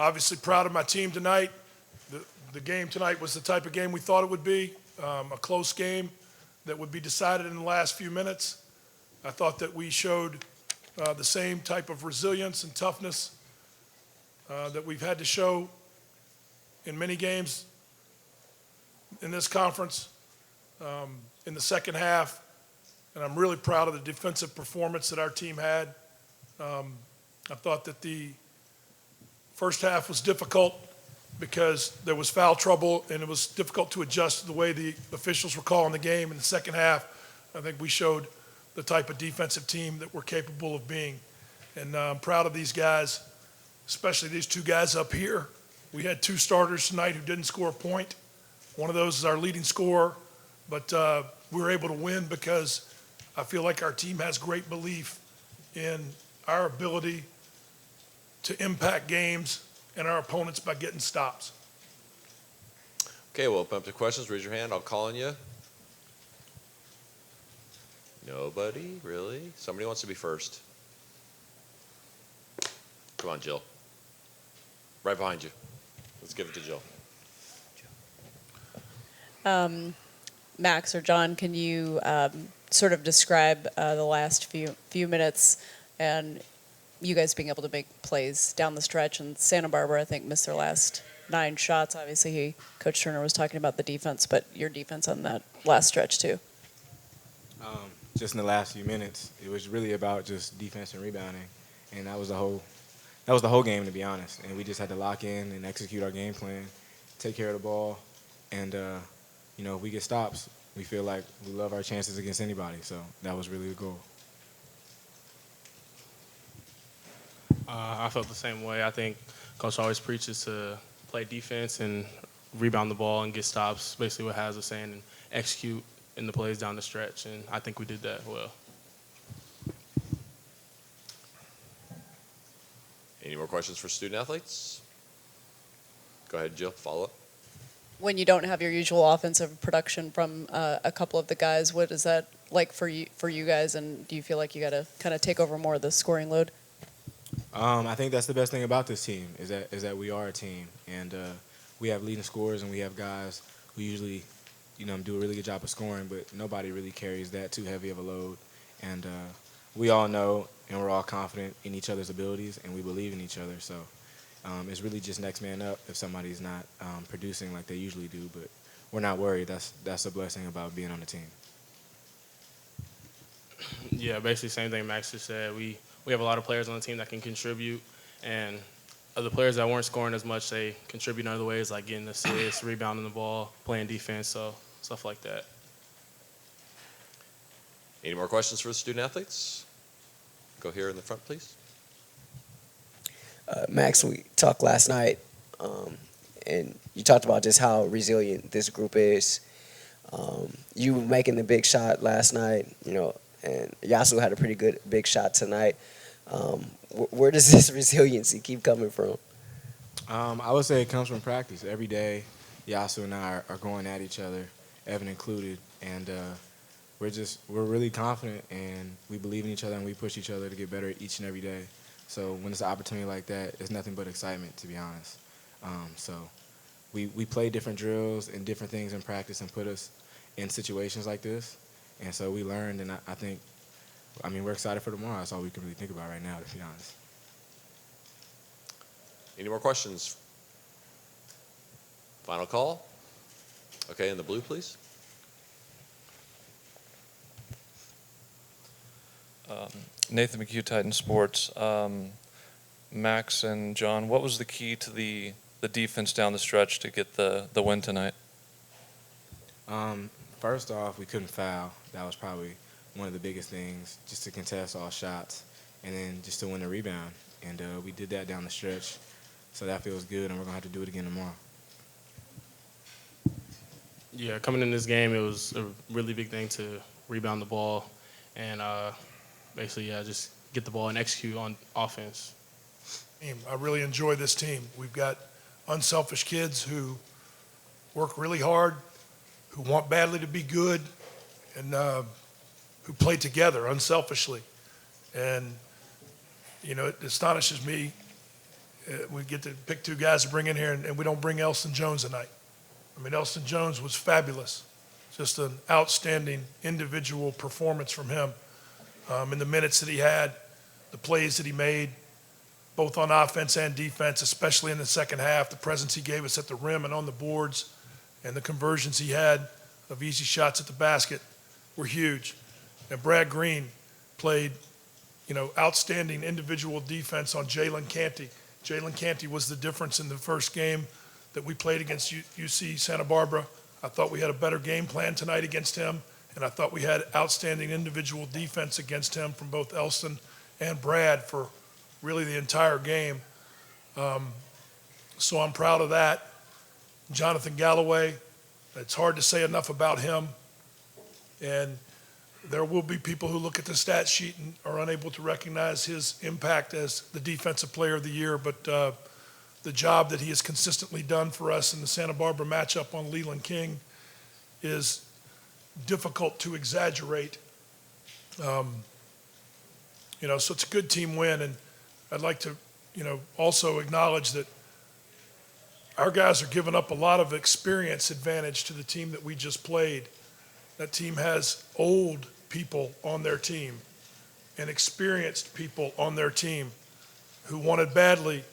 Obviously proud of my team tonight. The game tonight was the type of game we thought it would be, a close game that would be decided in the last few minutes. I thought that we showed the same type of resilience and toughness that we've had to show in many games in this conference in the second half. And I'm really proud of the defensive performance that our team had. I thought that the first half was difficult because there was foul trouble and it was difficult to adjust to the way the officials were calling the game. In the second half, I think we showed the type of defensive team that we're capable of being. And I'm proud of these guys, especially these two guys up here. We had two starters tonight who didn't score a point. One of those is our leading scorer, but we were able to win because I feel like our team has great belief in our ability to impact games and our opponents by getting stops. Okay, we'll open up to questions. Raise your hand. I'll call on you. Nobody? Really? Somebody wants to be first. Come on, Jill. Right behind you. Let's give it to Jill. Max or John, can you sort of describe the last few minutes and you guys being able to make plays down the stretch? And Santa Barbara, I think, missed their last 9 shots. Obviously, Coach Turner was talking about the defense, but your defense on that last stretch too. Just in the last few minutes, it was really about just defense and rebounding, and that was the whole game, to be honest. And we just had to lock in and execute our game plan, take care of the ball, and if we get stops, we feel like we love our chances against anybody. So that was really the goal. I felt the same way. I think Coach always preaches to play defense and rebound the ball and get stops, basically what Hazzard was saying, and execute in the plays down the stretch, and I think we did that well. Any more questions for student athletes? Go ahead, Jill, follow up. When you don't have your usual offensive production from a couple of the guys, what is that like for you guys, and do you feel like you got to kind of take over more of the scoring load? I think that's the best thing about this team is that we are a team, and we have leading scorers and we have guys who usually do a really good job of scoring, but nobody really carries that too heavy of a load. And we all know and we're all confident in each other's abilities, and we believe in each other. So it's really just next man up if somebody's not producing like they usually do, but we're not worried. That's a blessing about being on the team. Yeah, basically same thing Max just said. We have a lot of players on the team that can contribute, and other players that weren't scoring as much, they contribute in other ways, like getting assists, rebounding the ball, playing defense, so stuff like that. Any more questions for the student athletes? Go here in the front, please. Max, we talked last night, and you talked about just how resilient this group is. You making the big shot last night, and Yasu had a pretty good big shot tonight. Where does this resiliency keep coming from? I would say it comes from practice. Every day, Yasu and I are going at each other, Evan included, and we're really confident, and we believe in each other, and we push each other to get better each and every day. So when it's an opportunity like that, it's nothing but excitement, to be honest. So we play different drills and different things in practice and put us in situations like this, and so we learned, and I think, we're excited for tomorrow. That's all we can really think about right now, to be honest. Any more questions? Final call. Okay, in the blue, please. Nathan McHugh, Titan Sports. Max and John, what was the key to the defense down the stretch to get the win tonight? First off, we couldn't foul. That was probably one of the biggest things, just to contest all shots, and then just to win the rebound. And we did that down the stretch, so that feels good, and we're going to have to do it again tomorrow. Yeah, coming in this game, it was a really big thing to rebound the ball and basically, just get the ball and execute on offense. I really enjoy this team. We've got unselfish kids who work really hard, who want badly to be good, and who play together unselfishly. And, it astonishes me we get to pick two guys to bring in here, and we don't bring Elston Jones tonight. I mean, Elston Jones was fabulous. Just an outstanding individual performance from him in the minutes that he had, the plays that he made, both on offense and defense, especially in the second half, the presence he gave us at the rim and on the boards, and the conversions he had of easy shots at the basket were huge. And Brad Green played, outstanding individual defense on Jalen Canty. Jalen Canty was the difference in the first game that we played against UC Santa Barbara. I thought we had a better game plan tonight against him, and I thought we had outstanding individual defense against him from both Elston and Brad for really the entire game. So I'm proud of that. Jonathan Galloway, it's hard to say enough about him. And there will be people who look at the stat sheet and are unable to recognize his impact as the defensive player of the year, but the job that he has consistently done for us in the Santa Barbara matchup on Leland King is difficult to exaggerate. So it's a good team win, and I'd like to, also acknowledge that our guys are giving up a lot of experience advantage to the team that we just played. That team has old people on their team and experienced people on their team who wanted badly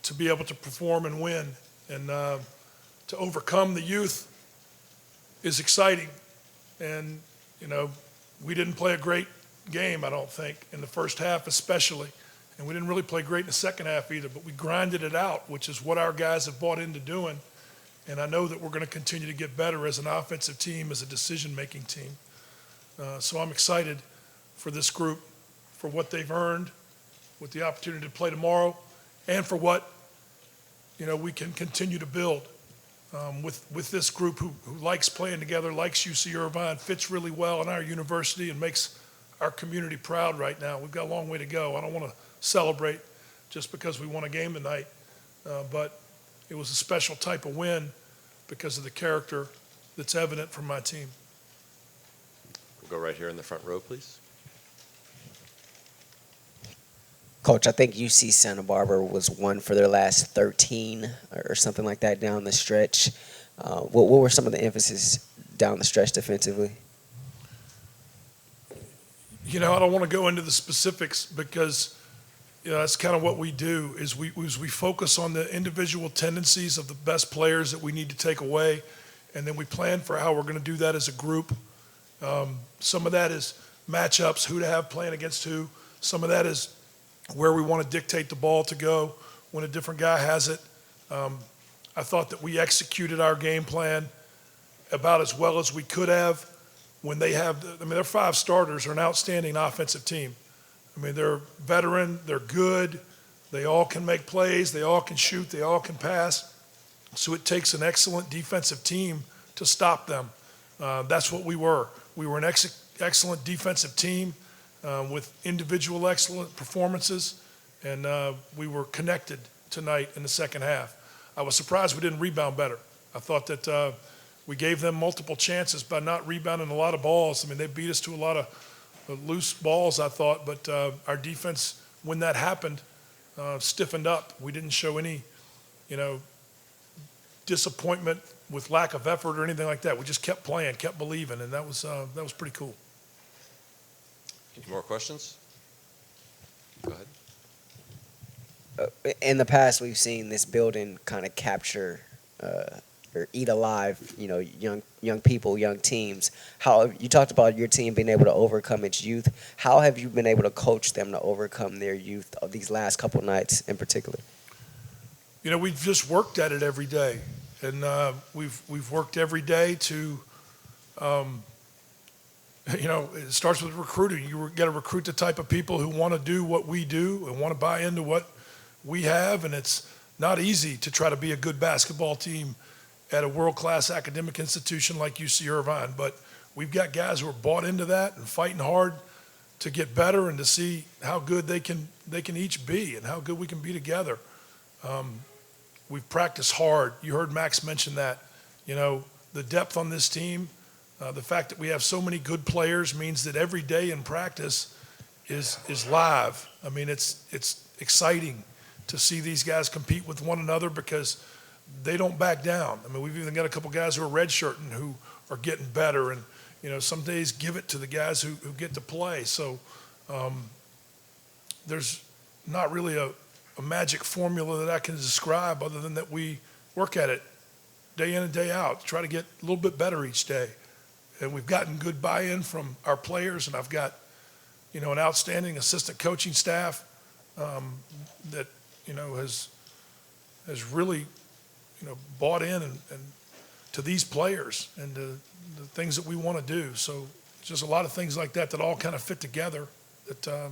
to be able to perform and win. And to overcome the youth is exciting. And, we didn't play a great game, I don't think, in the first half especially. And we didn't really play great in the second half either, but we grinded it out, which is what our guys have bought into doing. And I know that we're going to continue to get better as an offensive team, as a decision-making team. So I'm excited for this group, for what they've earned, with the opportunity to play tomorrow, and for what, we can continue to build with this group who likes playing together, likes UC Irvine, fits really well in our university, and makes our community proud right now. We've got a long way to go. I don't want to celebrate just because we won a game tonight, but it was a special type of win because of the character that's evident from my team. We'll go right here in the front row, please. Coach, I think UC Santa Barbara was one for their last 13 or something like that down the stretch. What were some of the emphasis down the stretch defensively? I don't want to go into the specifics because that's kind of what we do is we focus on the individual tendencies of the best players that we need to take away, and then we plan for how we're going to do that as a group. Some of that is matchups, who to have playing against who. Some of that is where we want to dictate the ball to go when a different guy has it. I thought that we executed our game plan about as well as we could have when they have, their 5 starters are an outstanding offensive team. They're veteran, they're good, they all can make plays, they all can shoot, they all can pass. So it takes an excellent defensive team to stop them. That's what we were. We were an excellent defensive team with individual excellent performances, and we were connected tonight in the second half. I was surprised we didn't rebound better. I thought that we gave them multiple chances by not rebounding a lot of balls. They beat us to a lot of loose balls, I thought, but our defense, when that happened, stiffened up. We didn't show any, disappointment with lack of effort or anything like that. We just kept playing, kept believing, and that was pretty cool. Any more questions? Go ahead. In the past, we've seen this building kind of capture or eat alive, young people, young teams. How you talked about your team being able to overcome its youth. How have you been able to coach them to overcome their youth of these last couple nights in particular? We've just worked at it every day, and we've worked every day to. It starts with recruiting. You got to recruit the type of people who want to do what we do and want to buy into what we have, and it's not easy to try to be a good basketball team at a world-class academic institution like UC Irvine, but we've got guys who are bought into that and fighting hard to get better and to see how good they can each be and how good we can be together. We've practiced hard. You heard Max mention that. The depth on this team, the fact that we have so many good players means that every day in practice is live. It's exciting to see these guys compete with one another because they don't back down. I mean, we've even got a couple guys who are redshirting who are getting better, and some days give it to the guys who get to play. So there's not really a magic formula that I can describe other than that we work at it day in and day out, try to get a little bit better each day. And we've gotten good buy-in from our players, and I've got, an outstanding assistant coaching staff that, has really, bought in and to these players and the things that we want to do. So it's just a lot of things like that all kind of fit together that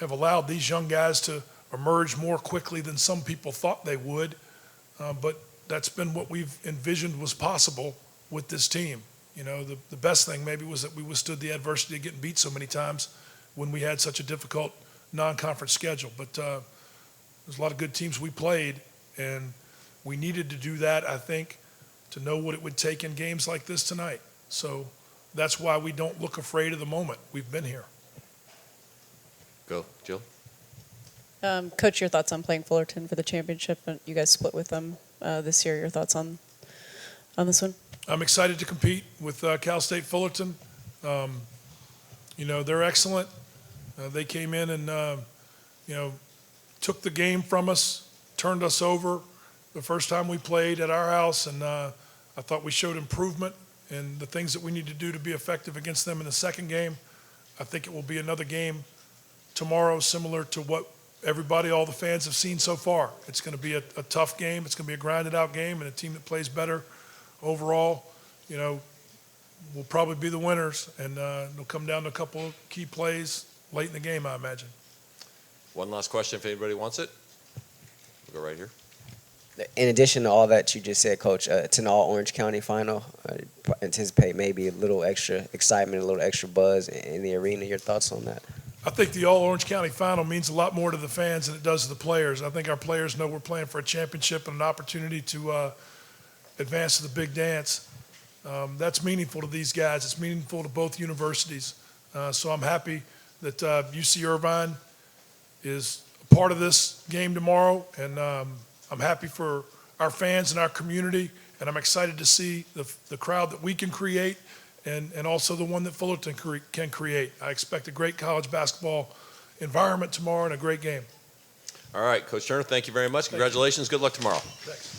have allowed these young guys to emerge more quickly than some people thought they would. But that's been what we've envisioned was possible with this team. The best thing maybe was that we withstood the adversity of getting beat so many times when we had such a difficult non-conference schedule. But there's a lot of good teams we played, and we needed to do that, I think, to know what it would take in games like this tonight. So that's why we don't look afraid of the moment. We've been here. Go, Jill. Coach, your thoughts on playing Fullerton for the championship? You guys split with them this year. Your thoughts on this one? I'm excited to compete with Cal State Fullerton. They're excellent. They came in and, took the game from us, turned us over the first time we played at our house, and I thought we showed improvement in the things that we need to do to be effective against them in the second game. I think it will be another game tomorrow similar to what all the fans have seen so far. It's going to be a tough game. It's going to be a grinded out game, and a team that plays better overall, will probably be the winners, and it'll come down to a couple of key plays late in the game, I imagine. One last question if anybody wants it. We'll go right here. In addition to all that you just said, Coach, it's an all-Orange County final. Anticipate maybe a little extra excitement, a little extra buzz in the arena. Your thoughts on that? I think the All-Orange County Final means a lot more to the fans than it does to the players. I think our players know we're playing for a championship and an opportunity to advance to the big dance. That's meaningful to these guys. It's meaningful to both universities. So I'm happy that UC Irvine is a part of this game tomorrow, and I'm happy for our fans and our community, and I'm excited to see the crowd that we can create and also the one that Fullerton can create. I expect a great college basketball environment tomorrow and a great game. All right, Coach Turner, thank you very much. Congratulations. Good luck tomorrow. Thanks.